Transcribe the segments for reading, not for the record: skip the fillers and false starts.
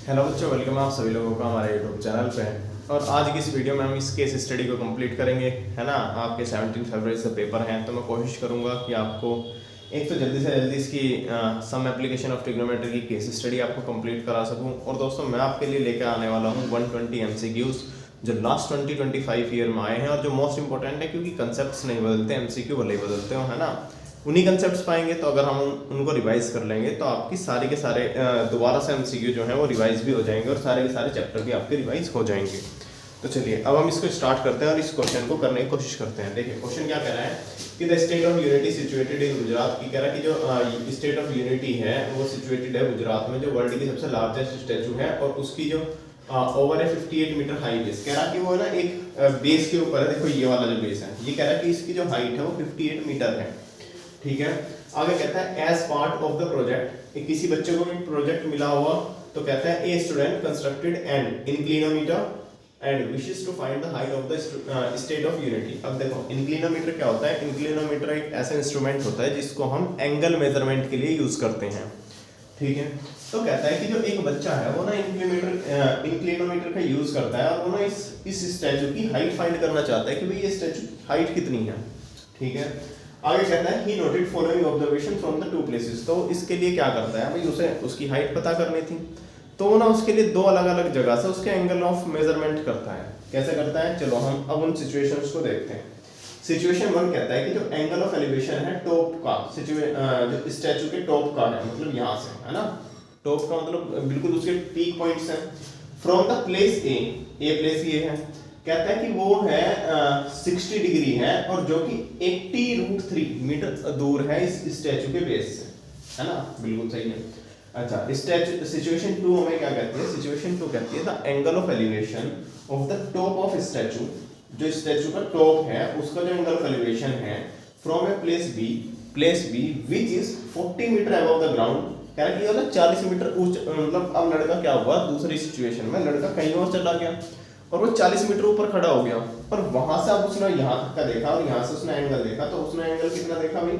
Hello बच्चों, welcome आप सभी लोगों का हमारे यूट्यूब चैनल पे। और आज की इस वीडियो में हम इस केस स्टडी को कंप्लीट करेंगे, है ना। आपके 17 फरवरी से पेपर हैं, तो मैं कोशिश करूंगा कि आपको एक तो जल्दी से जल्दी इसकी सम एप्लीकेशन ऑफ ट्रिग्नोमेट्री की केस स्टडी आपको कंप्लीट करा सकूं। और दोस्तों, मैं आपके लिए लेकर आने वाला हूं 120 MCQs जो लास्ट 20-25 ईयर में आए हैं और जो मोस्ट इंपॉर्टेंट है, क्योंकि कंसेप्ट्स नहीं बदलते, MCQ भले ही बदलते हो, है ना। उन्हीं कंसेप्ट्स पाएंगे, तो अगर हम उनको रिवाइज कर लेंगे तो आपकी सारे के सारे दोबारा से MCQ जो है वो रिवाइज भी हो जाएंगे और सारे के सारे चैप्टर भी आपके रिवाइज हो जाएंगे। तो चलिए अब हम इसको स्टार्ट करते हैं और इस क्वेश्चन को करने की कोशिश करते हैं। देखिए क्वेश्चन क्या कह रहा है कि the Statue of unity situated in Gujarat की, कह रहा है कि जो स्टेट ऑफ यूनिटी है वो सिचुएटेड है गुजरात में, जो वर्ल्ड की सबसे लार्जेस्ट स्टैचू है और उसकी जो ओवर है 58 मीटर हाई बेस। कह रहा कि वो ना एक बेस के ऊपर है। देखो ये वाला जो बेस है, ये कह रहा है कि इसकी जो हाइट है वो 58 मीटर है। ठीक है, आगे कहता है as part of the project, किसी बच्चे को भी प्रोजेक्ट मिला हुआ तो कहता है a student constructed an inclinometer and wishes to find the height of the Statue of Unity. अब देखो इंक्लिनोमीटर क्या होता है। इंक्लिनोमीटर एक ऐसा इंस्ट्रूमेंट होता है जिसको हम एंगल मेजरमेंट के लिए यूज करते हैं। ठीक है, तो कहता है कि जो एक बच्चा है वो ना इंक्लिनोमीटर का यूज करता है और वो ना इस स्टैचू की हाइट फाइंड करना चाहता है कि भाई ये स्टैचू हाइट कितनी है। ठीक है, आगे कहता है he noted following observation from the two places. तो इसके लिए क्या करता है भाई, उसे उसकी हाइट पता करनी थी, तो ना उसके लिए दो अलग अलग जगह से उसके एंगल ऑफ मेजरमेंट करता है। कैसे करता है, चलो हम अब उन सिचुएशंस को देखते हैं। सिचुएशन 1 कहता है कि जो एंगल ऑफ एलिवेशन है टॉप का, जो स्टैचू के टॉप का है, मतलब यहाँ से, है ना। टॉप का मतलब बिल्कुल उसके पीक पॉइंट्स हैं। From the place a place ये है, कहता है कि वो है 60 डिग्री है और जो कि 80√3 मीटर दूर है इस स्टैचू के बेस से, है ना। बिल्कुल सही है। अच्छा, स्टैचू सिचुएशन 2 हमें क्या कहती है, सिचुएशन 2 कहती है the angle of elevation of the top of statue, जो स्टैचू का टॉप है उसका जो एंगल ऑफ एलिवेशन है from a place B which is 40 metre above the ground. कह रहा है कि मतलब 40 मीटर ऊंचा, मतलब अब लड़का क्या हुआ, दूसरी सिचुएशन में लड़का कहीं और चला गया और वो 40 मीटर ऊपर खड़ा हो गया, पर वहां से अब उसने यहाँ तक का देखा और यहाँ से उसने एंगल देखा, तो उसने एंगल कितना देखा भाई,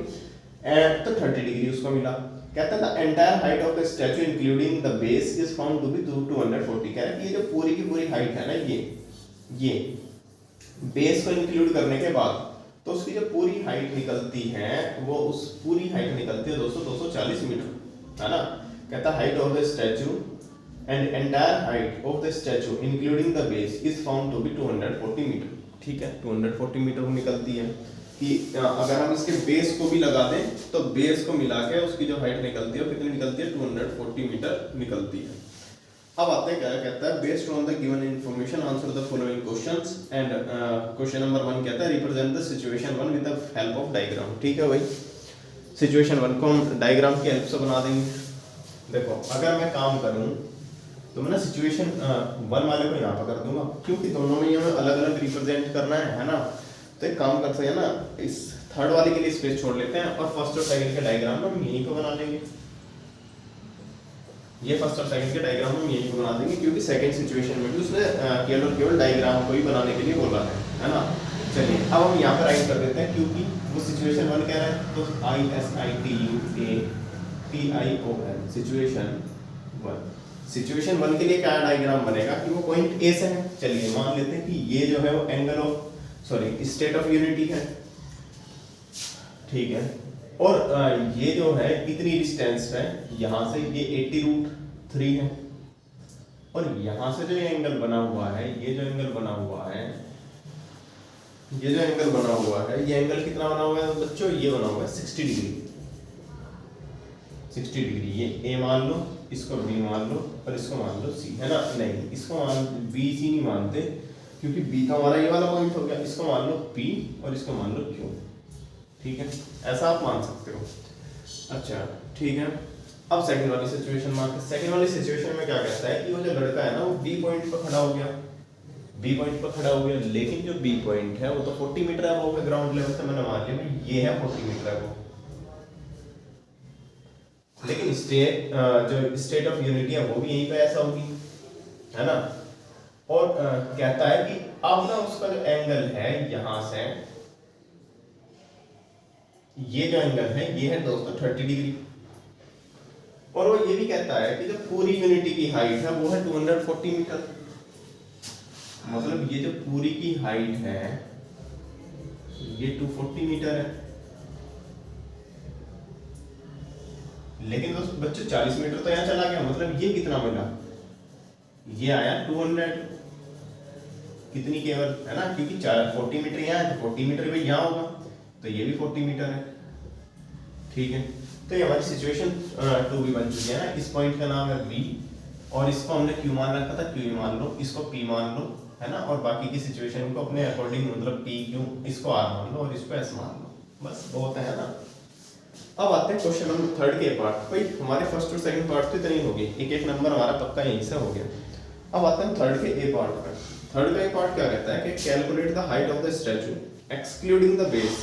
तो 30 डिग्री उसको मिला। कहता है the entire height of the statue including the base is found to be 240। कह रहा है कि ये जो पूरी की पूरी हाइट है ना, ये बेस को इंक्लूड करने के बाद तो उसकी जो पूरी हाइट निकलती है वो उस पूरी हाइट निकलती है दोस्तों 240 मीटर, है ना। कहता है height of the statue and entire height of the statue including the base is found to be 240 metre. ठीक है, 240 मीटर निकलती है कि अगर हम इसके बेस को भी लगा दें तो बेस को मिला के उसकी जो हाइट निकलती है कितनी निकलती है, 240 मीटर निकलती है। अब आते हैं क्या कहता है, based on the given information answer the following questions and question number 1 कहता है represent the situation 1 with the help of diagram. ठीक है भाई, सिचुएशन 1 को हम डायग्राम की हेल्प से बना देंगे। देखो अगर मैं काम करूं तो मैं ना सिचुएशन 1 वाले को यहाँ पर कर दूंगा, क्योंकि दोनों में हमें अलग अलग रिप्रेजेंट करना है ना। तो एक काम कर सकते हैं ना, इस थर्ड वाले के लिए स्पेस छोड़ लेते हैं और फर्स्ट और सेकंड के डायग्राम हम यहीं को बना लेंगे। ये फर्स्ट और सेकंड के डायग्राम हम यहीं को बना देंगे, क्योंकि सेकंड सिचुएशन में भी उसने केवल और केवल डायग्राम को ही बनाने के लिए बोला है ना। चलिए अब हम यहाँ पर राइट कर देते हैं, क्योंकि वो सिचुएशन 1 कह रहा है, तो ISITUATION सिचुएशन 1। सिचुएशन 1 के लिए क्या डायग्राम बनेगा कि वो पॉइंट ए से है। चलिए मान लेते हैं कि ये जो है वो angle of state of unity है। ठीक है, और ये जो है कितनी डिस्टेंस है, यहाँ से ये 80√3 है और यहाँ से जो एंगल बना हुआ है, ये जो एंगल बना हुआ है, ये एंगल कितना बना हुआ है बच्चों, ये बना हुआ है 60 डिग्री। 60 डिग्री, ये ए मान लो, इसको बी मान लो और इसको मान लो सी, है ना। नहीं, इसको मान बी सी नहीं मानते, क्योंकि बी का हमारा ये वाला पॉइंट हो गया। इसको मान लो पी और इसको मान लो क्यू। ठीक है, ऐसा आप मान सकते हो। अच्छा ठीक है, अब सेकंड वाली सिचुएशन मान। सेकंड वाली सिचुएशन में क्या कहता है कि वो जो लड़का है ना वो बी पॉइंट पर खड़ा हो गया, लेकिन जो बी पॉइंट है वो तो 40 मीटर अबव है ग्राउंड लेवल से। मैंने मान लिया ये है 40 मीटर अबव, लेकिन जो स्टेट ऑफ यूनिटी है वो भी यहीं पे ऐसा होगी, है ना। और कहता है कि अब ना उसका जो एंगल है यहां से, ये जो एंगल है ये है दोस्तों 30 डिग्री। और वो ये भी कहता है कि जो पूरी यूनिटी की हाइट है वो है 240 मीटर। मतलब ये जो पूरी की हाइट है ये 240 मीटर है। लेकिन दोस्तों बच्चों 40 मीटर तो यहाँ चला गया, मतलब ये कितना मिला, ये आया 200। कितनी केवल है ना, क्योंकि 40 मीटर यहाँ है तो 40 मीटर भी यहाँ होगा, तो ये भी 40 मीटर है। ठीक है, तो ये हमारी सिचुएशन 2 भी बन चुकी है ना। इस पॉइंट का नाम है बी और इसको हमने क्यू मान रखा था, क्यू मान लो, इसको पी मान लो, है ना। और बाकी की सिचुएशन को अपने अकॉर्डिंग, मतलब पी क्यू, इसको आर मान लो और इसको एस मान लो, बस बहुत है ना। अब आते हैं क्वेश्चन नंबर 3 के पार्ट। भाई हमारे फर्स्ट और सेकंड पार्ट तो इतने ही हो गए, एक एक नंबर हमारा पक्का यहीं से हो गया। अब आते हैं 3 के ए पार्ट पे। 3 का ए पार्ट क्या कहता है कि calculate the height of the statue excluding the base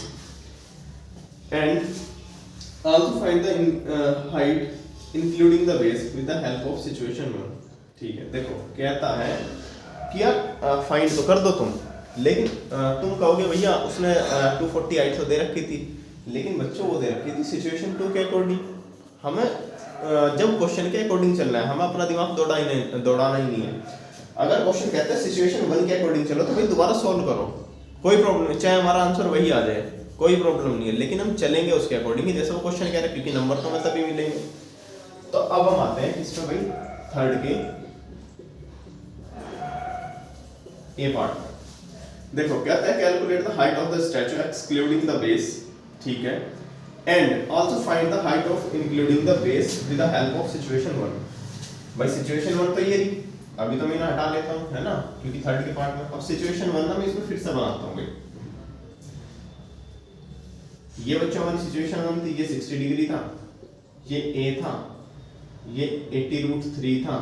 and also find the height including the base with the help of situation 1। ठीक है, देखो कहता है कि यार फाइंड तो कर दो तुम, लेकिन तुम कहोगे भैया उसने 240 हाइट तो दे रखी थी, लेकिन बच्चों वो दे रखी थी सिचुएशन 2 के अकॉर्डिंग। हमें जब क्वेश्चन के अकॉर्डिंग चलना है, हमें अपना दिमाग दौड़ाना ही नहीं है। अगर क्वेश्चन कहता है सिचुएशन 1 के अकॉर्डिंग चलो तो भाई दोबारा सॉल्व करो, कोई प्रॉब्लम नहीं, चाहे हमारा आंसर वही आ जाए, कोई प्रॉब्लम नहीं है, लेकिन हम चलेंगे उसके अकॉर्डिंग ही, जैसे वो क्वेश्चन कह रहा है, क्योंकि नंबर तो हमें तभी मिलेंगे। तो अब हम आते हैं इसमें भाई 3 के ए पार्ट। देखो कहता है calculate the height of the statue excluding the base, ठीक है, and also find the height of including the base with the help of situation 1। भाई सिचुएशन 1 तो ये रही, अभी तो मैं इन्हें हटा लेता हूं, है ना, क्योंकि 3 के पार्ट में। अब सिचुएशन 1 ना मैं इसमें फिर से बनाता हूं भाई। ये बच्चों हमारी सिचुएशन 1 थी, ये 60 डिग्री था, ये ए था, ये 80√3 था,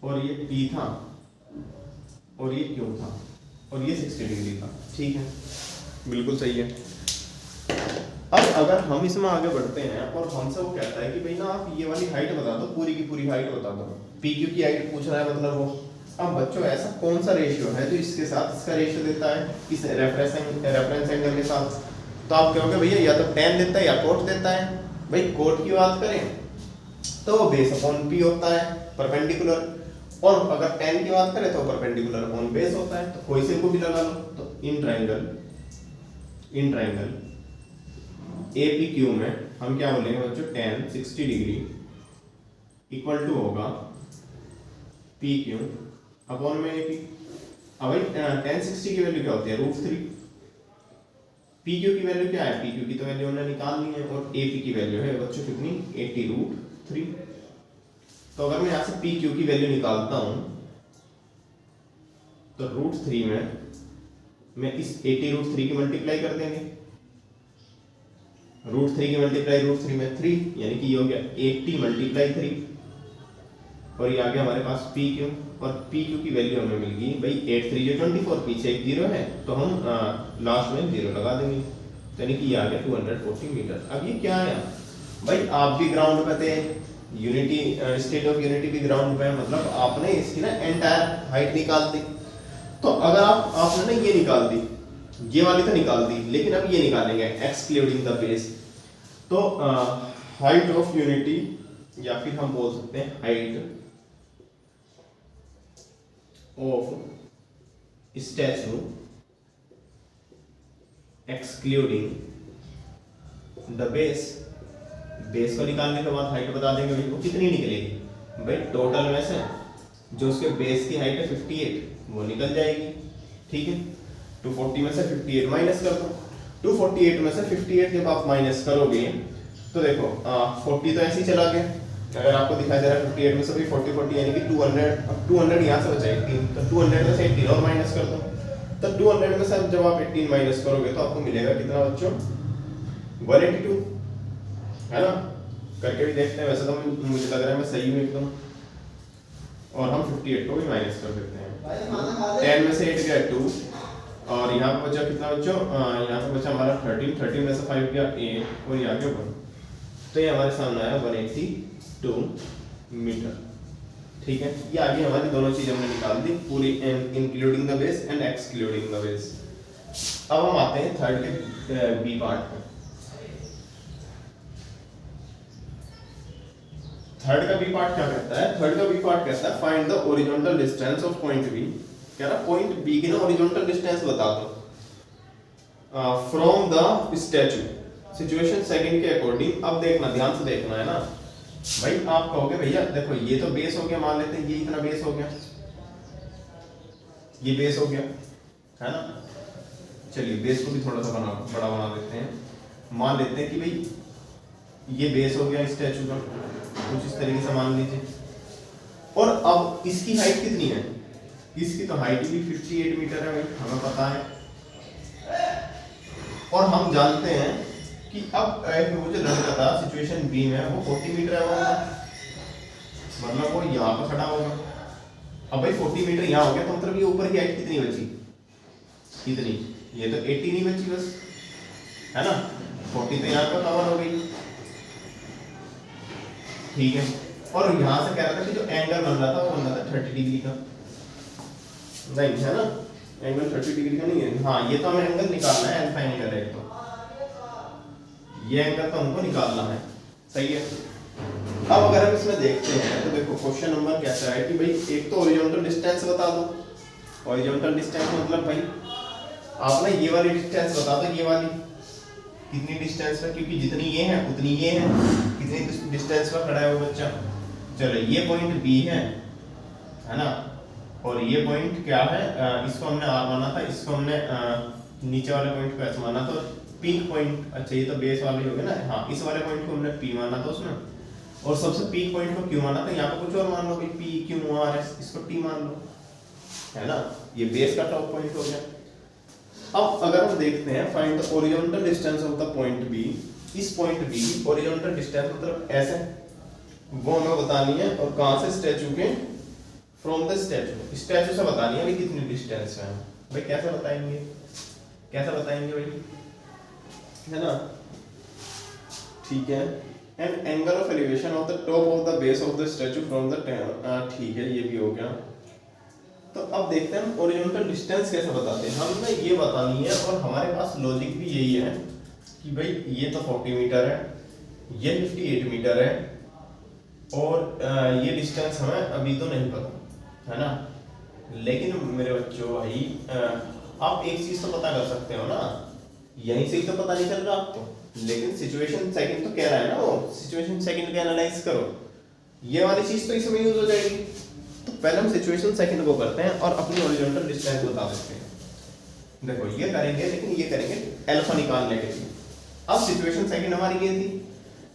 और ये पी था, और ये क्यू था, और ये 60 डिग्री था। ठीक है, बिल्कुल सही है। अब अगर हम इसमें आगे बढ़ते हैं और हमसे वो कहता है कि भाई ना आप ये वाली हाइट बता दो, पूरी की पूरी हाइट बता दो, पी क्यू की हाइट पूछ रहा है, मतलब वो। अब बच्चों ऐसा कौन सा रेशियो है जो इसके साथ इसका रेशियो देता है, इस रेफरेंस एंगल के साथ? तो आप कहोगे भैया या तो tan देता है या कोट देता है। भाई कोट की बात करें तो वो बेस अपॉन पी होता है, परपेंडिकुलर, और अगर tan की बात करें तो परपेंडिकुलर अपॉन बेस होता है। तो कोई से को भी लगा लो। तो इन ट्रायंगल APQ में हम क्या बोलेंगे बच्चों, tan 60 डिग्री इक्वल टू होगा PQ अपॉन में AP। अब भाई tan 60 की वैल्यू क्या होती है, √3। PQ की वैल्यू क्या है, PQ की तो वैल्यू हमने निकालनी है, और AP की वैल्यू है बच्चों कितनी, 80√3। तो अगर मैं यहाँ से PQ की वैल्यू निकालता हूँ तो √3 में मैं इस 80√3 की मल्टीप्लाई कर देंगे, √3 की मल्टीप्लाई √3 में 3, यानी कि ये हो गया 80 × 3, और ये आ गया हमारे पास PQ, और PQ की वैल्यू हमें मिल गई भाई 8 3 जो 24, पीछे एक 0 है तो हम लास्ट में 0 लगा देंगे, यानी कि ये आ गया 240 मीटर। अब ये क्या है भाई, आप भी ग्राउंड पे थे, यूनिटी स्टेट ऑफ यूनिटी भी ग्राउंड पे, मतलब आपने इसकी ना एंटायर हाइट निकाल दी। तो अगर आपने ना ये निकाल दी, ये वाली तो निकाल दी, लेकिन अब ये निकालेंगे एक्सक्लूडिंग द बेस। तो हाइट ऑफ यूनिटी, या फिर हम बोल सकते हैं height of statute excluding the base. Base को निकालने के बाद हाइट बता देंगे भाई वो कितनी निकलेगी। भाई टोटल में से जो उसके बेस की हाइट है 58 वो निकल जाएगी, ठीक है। 240 में से 58 माइनस कर दो, 248 में से 58 जब आप माइनस करोगे तो देखो 40 तो ऐसे ही चला गया, अगर आपको दिखाई दे रहा है 58 में से भी 40 यानी कि 200। अब 200 यहाँ से बचा 18, तो 200 में से 18 और माइनस कर दो, तो 200 में से जब आप 18 माइनस करोगे तो आपको मिलेगा कितना बच्चों, 182, है ना। करके भी देखते हैं, वैसे तो मुझे लग रहा है मैं सही हूँ एकदम, और हम 58 को भी माइनस कर देते हैं। 10 में से 8 गया 2, और यहाँ पे बचा कितना बच्चों, यहाँ पे बचा हमारा 13 में से 5 गया 8, और ये आ गया 1। तो ये हमारे सामने आया 182 मीटर, ठीक है। ये आगे हमारी दोनों चीज हमने निकाल दी पूरी, including the base and excluding the base. अब हम आते हैं 3 के बी पार्ट में। थर्ड का बी पार्ट क्या कहता है, थर्ड का बी पार्ट कहता है find the horizontal distance of point B. कह रहा पॉइंट बी की ना ओरिजेंटल डिस्टेंस बता दो from the statue situation second के अकॉर्डिंग। अब देखना, ध्यान से देखना है ना भाई। आप कहोगे भैया देखो ये तो बेस हो गया, मान लेते हैं ये इतना बेस हो गया, ये बेस हो गया है ना। चलिए बेस को भी थोड़ा सा बड़ा बना देते हैं। मान लेते हैं कि भाई ये बेस हो गया स्टैचू का, कुछ इस तरीके से मान लीजिए। और अब इसकी हाइट कितनी है, इसकी तो हाइट भी 58 मीटर है भाई, हमें पता है। और हम जानते हैं कि अब वो जो लड़का था सिचुएशन बी में वो 40 मीटर है होगा, मतलब वो यहाँ पर खड़ा होगा। अब भाई 40 मीटर यहाँ हो गया तो मतलब ये ऊपर की हाइट कितनी बची, कितनी, ये तो 80 नहीं बची बस, है ना। 40 तो यहाँ पर कवर हो गई, ठीक है। और यहाँ से कह रहा था कि जो एंगल बन रहा था वो बन रहा था 30 डिग्री का, नहीं है ना, एंगल 30 डिग्री का नहीं है। हाँ ये तो हमें एंगल निकालना है, अल्फा एंगल है तो ये एंगल तो हमको निकालना है, सही है। अब अगर हम इसमें देखते हैं तो देखो क्वेश्चन नंबर कैसा है कि भाई एक तो ओरिजेंटल डिस्टेंस बता दो। ओरिजेंटल डिस्टेंस मतलब भाई आपने ये वाली डिस्टेंस बता दो, ये वाली कितनी डिस्टेंस पर, क्योंकि जितनी ये है उतनी ये है, कितनी डिस्टेंस पर खड़ा है वो बच्चा। चलो ये पॉइंट बी है ना, और ये पॉइंट क्या है, इसको हमने आर माना था, इसको हमने नीचे वाले पॉइंट को एस माना था, पीक पॉइंट। अच्छा ये तो बेस वाले हो गए ना, हाँ इस वाले पॉइंट को हमने पी माना था उसमें, और सबसे पीक पॉइंट को क्यू माना था। यहाँ पे कुछ और मान लो भाई, पी क्यू आर एस, इसको टी मान लो, है ना। ये बेस का टॉप पॉइंट हो गया। अब अगर हम देखते हैं find the horizontal distance of the point B, इस पॉइंट बी की ओरिजेंटल डिस्टेंस मतलब ऐसे वो हमें बतानी है, और कहाँ से, स्टैचू के, फ्रॉम द स्टैचू, स्टैचू से बतानी है भाई कितनी डिस्टेंस है। भाई कैसे बताएंगे, कैसे बताएंगे भाई, है ना, ठीक है। And angle of elevation of the top of the base of the statue from the, ठीक है ये भी हो गया। तो अब देखते हैं हम ओरिजेंटल डिस्टेंस कैसे बताते हैं। हमें ये बतानी है और हमारे पास लॉजिक भी यही है कि भाई ये तो 40 मीटर है, ये 58 मीटर है, और ये डिस्टेंस हमें अभी तो नहीं पता, है ना। लेकिन मेरे बच्चों भाई आप एक चीज तो पता कर सकते हो ना, यहीं से ही तो पता नहीं चल रहा आपको, लेकिन सिचुएशन सेकंड तो कह रहा है ना, वो सिचुएशन सेकंड का एनालाइज करो, ये वाली चीज तो इसमें यूज हो जाएगी। तो पहले हम सिचुएशन सेकंड को करते हैं और अपनी ओरिजेंटल डिस्टेंस बता देते हैं। देखो ये करेंगे, लेकिन ये करेंगे अल्फा निकालने के लिए। अब सिचुएशन सेकंड हमारी ये थी,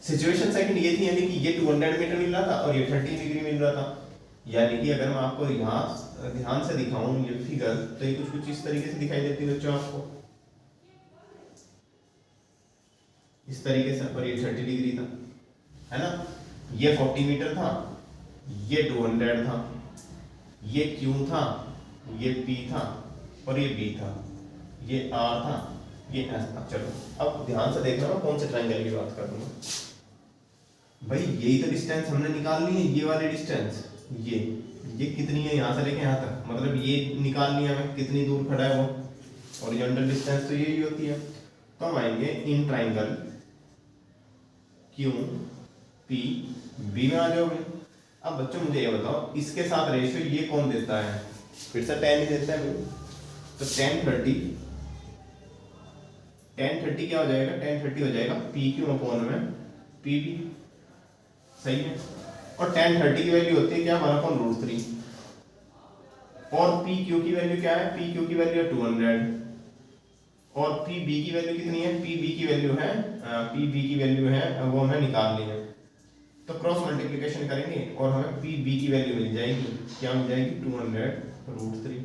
सिचुएशन सेकंड ये थी, यानी कि ये 200 मीटर मिल रहा था और ये 30 डिग्री मिल रहा था। यानी कि अगर मैं आपको यहाँ ध्यान से दिखाऊं ये फिगर, तो ये कुछ इस तरीके से दिखाई देती है बच्चों आपको, इस तरीके से, और ये 30 डिग्री था, है ना। ये 40 मीटर था, ये 200 था, ये Q था, ये P था, और ये B था, ये R था, ये S था। चलो अब ध्यान से देखना, मैं कौन से ट्रायंगल की बात कर रहा हूँ भाई। यही तो डिस्टेंस हमने निकालनी है, ये वाली डिस्टेंस, ये कितनी है यहाँ से लेके यहाँ तक, मतलब ये निकालनी है हमें, कितनी दूर खड़ा है वो। ओरिजेंटल डिस्टेंस तो यही होती है। तो हम आएंगे in triangle Q P B में आ जाओगे। अब बच्चों मुझे ये बताओ, इसके साथ रेशियो ये कौन देता है, फिर से tan ही देता है भाई। तो tan 30 क्या हो जाएगा, tan 30 हो जाएगा PQ अपॉन में PB, सही है। और tan 30 की वैल्यू होती है क्या, 1/√3, और PQ की वैल्यू क्या है, PQ की वैल्यू है 200, और PB की वैल्यू कितनी है, PB की वैल्यू है वो हमें निकालनी है। तो क्रॉस मल्टीप्लिकेशन करेंगे और हमें PB की वैल्यू मिल जाएगी, क्या मिल जाएगी, 200√3।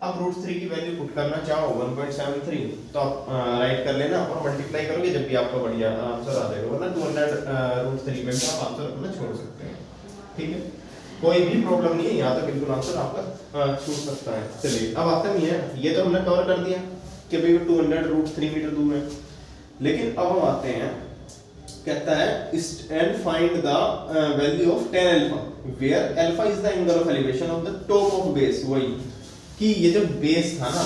अब √3 की वैल्यू पुट करना चाहो 1.73, तो आप राइट कर लेना और मल्टीप्लाई करोगे जब भी आपका बढ़िया आंसर आ जाएगा, वरना 200√3 में भी आप आंसर अपना छोड़ सकते हैं, ठीक है। कोई भी प्रॉब्लम नहीं है, यहाँ तो बिल्कुल आंसर आपका छूट सकता है। चलिए अब आता नहीं है, ये तो हमने कवर कर दिया कि भाई 200√3 मीटर दूर है। लेकिन अब हम आते हैं, कहता है and find the value of tan alpha where alpha is the angle of elevation of the top of base. वही कि ये जो बेस था ना,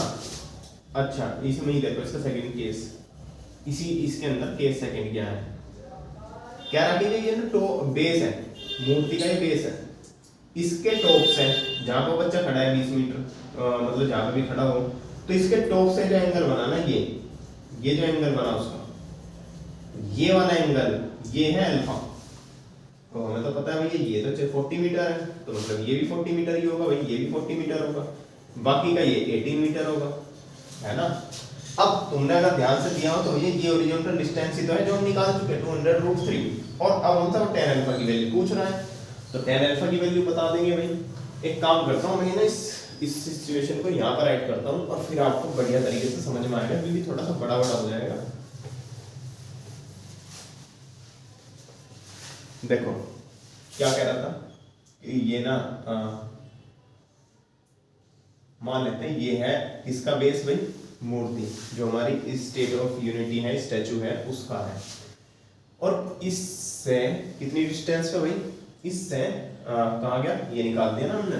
अच्छा इसमें ही देखो इसका सेकंड केस, इसके अंदर केस सेकंड क्या है, क्या रहा कि ये ना तो बेस है, मूर्ति का ये बेस है, इसके टॉप से जहाँ पे बच्चा खड़ा है 20 मीटर मतलब जहाँ पे भी खड़ा हो, तो इसके टॉप से जो एंगल बना ना, ये जो एंगल बना उसका, ये वाला एंगल, ये है अल्फा। तो हमें तो पता है भैया ये तो 40 मीटर है, तो मतलब ये भी 40 मीटर ही होगा भाई, ये भी 40 मीटर होगा, बाकी का ये 18 मीटर होगा, है ना। अब तुमने अगर ध्यान से दिया हो तो ये ओरिजिनल डिस्टेंस ही तो है जो हम निकाल चुके 200√3, और अब हमसे वो tan अल्फा की वैल्यू पूछ रहा है, तो tan अल्फा की वैल्यू बता देंगे भाई। एक काम करता हूँ मैं ना इस सिचुएशन को यहाँ पर राइट करता हूँ, और फिर आपको बढ़िया तरीके से समझ में आएगा, क्योंकि थोड़ा सा बड़ा हो जाएगा। देखो क्या कह रहा था कि ये ना मान लेते हैं ये है इसका बेस भाई, मूर्ति जो हमारी स्टेट ऑफ यूनिटी है, स्टैचू है, उसका है, और इससे कितनी डिस्टेंस पे भाई, इससे कहाँ गया, ये निकाल दिया ना हमने,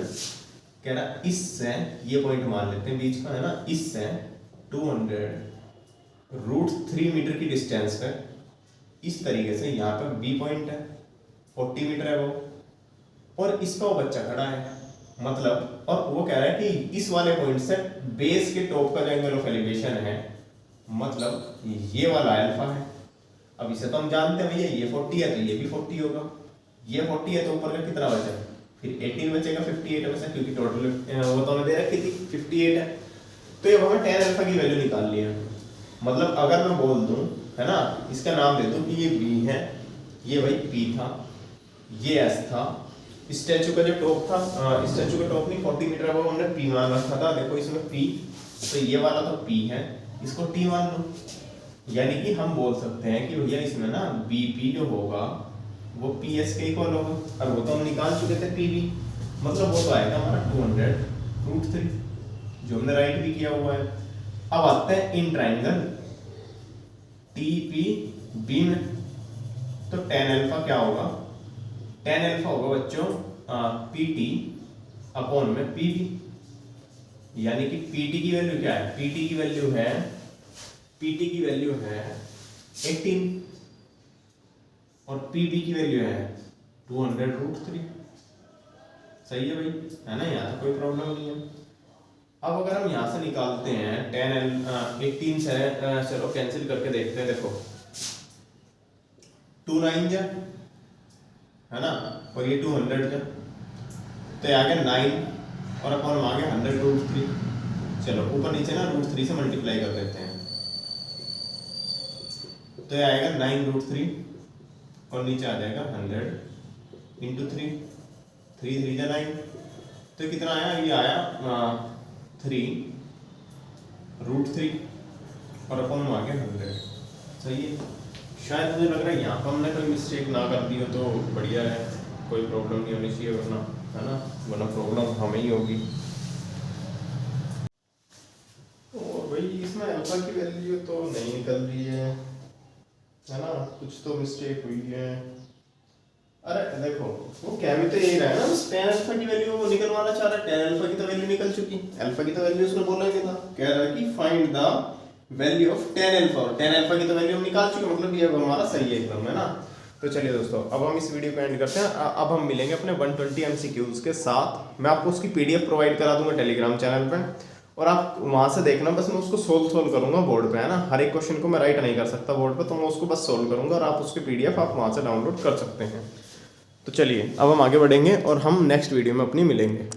कह रहा इससे ये पॉइंट मान लेते हैं बीच का, है ना, इससे 200√3 मीटर की डिस्टेंस पे इस तरीके से यहाँ पे बी पॉइंट है, 40 मीटर है वो, और इस पे वो बच्चा खड़ा है, मतलब, और वो कह रहा है कि इस वाले पॉइंट से बेस के टॉप का जो एंगल ऑफ एलिवेशन है, मतलब ये वाला अल्फा है। अब इसे तो हम जानते हैं भैया ये 40 है तो ये भी 40 होगा, ये 40 है तो ऊपर का कितना बचा, फिर 18 बचेगा 58 में से, क्योंकि टोटल वो तो हमें दे रखी थी 58 है। तो ये हमें tan अल्फा की वैल्यू निकाल लिया, मतलब अगर मैं बोल दूं, है ना, इसका नाम दे दूं कि ये b है, ये भाई p था, ये s था, स्टैचू का जो टॉप था, स्टैचू का टॉप नहीं 40 मीटर है वो हमने p मान रखा था, देखो इसमें p, तो ये वाला तो p है, इसको t मान लो, यानी कि हम बोल सकते हैं कि भैया इसमें ना bp जो होगा वो ps के इक्वल होगा, और वो तो हम निकाल चुके थे pb, मतलब वो तो आएगा हमारा 200√3 जो हमने राइट भी किया हुआ है। अब आते हैं इन ट्राइंगल TPB में, तो tan अल्फा क्या होगा, tan अल्फा होगा बच्चों PT अपॉन में PB, यानी कि PT की वैल्यू क्या है, PT की वैल्यू है 18 और PB की वैल्यू है 200√3, सही है भाई, है ना, यहाँ तो कोई प्रॉब्लम नहीं है। अब अगर हम यहाँ से निकालते हैं tan 18 से, चलो कैंसिल करके देखते हैं, देखो 2 9 जा, है ना, और ये 200 जा, तो आ गया 9 और अपॉन आ गया 100√3, चलो ऊपर नीचे ना √3 से मल्टीप्लाई कर देते हैं, तो ये आएगा 9√3 और नीचे आ जाएगा 100 इंटू 3, 3 3 जा 9, तो कितना आया, ये आया 3√3 और अपॉन में आ गया 100, सही है। शायद मुझे लग रहा है यहाँ पर हमने कोई मिस्टेक ना कर दी हो तो बढ़िया है, कोई प्रॉब्लम नहीं होनी चाहिए, वरना, है ना, वरना प्रॉब्लम हमें ही होगी। और भाई इसमें अल्फा की वैल्यू तो नहीं निकल रही है ना, कुछ तो मिस्टेक हुई है। अरे देखो वो क्या भी तो यही रहा है ना, tan अल्फा की वैल्यू वो निकलवाना चाह रहा है, tan अल्फा की तो वैल्यू निकल चुकी, अल्फा की तो वैल्यू उसने बोला ही था, कह रहा है कि find the value of tan alpha, और tan अल्फा की तो वैल्यू हम निकाल चुके, मतलब ये हमारा सही है एकदम, है ना। तो चलिए दोस्तों अब हम इस वीडियो को एंड करते हैं, अब हम मिलेंगे अपने 120 MCQs के साथ, मैं आपको उसकी PDF प्रोवाइड करा दूंगा टेलीग्राम चैनल पे, और आप वहां से देखना, बस मैं उसको सोल्व करूंगा बोर्ड पे, है ना, हर एक क्वेश्चन को मैं राइट नहीं कर सकता बोर्ड पे, तो मैं उसको बस सोल्व करूंगा, और आप उसकी PDF आप वहां से डाउनलोड कर सकते हैं। तो चलिए अब हम आगे बढ़ेंगे और हम नेक्स्ट वीडियो में अपनी मिलेंगे।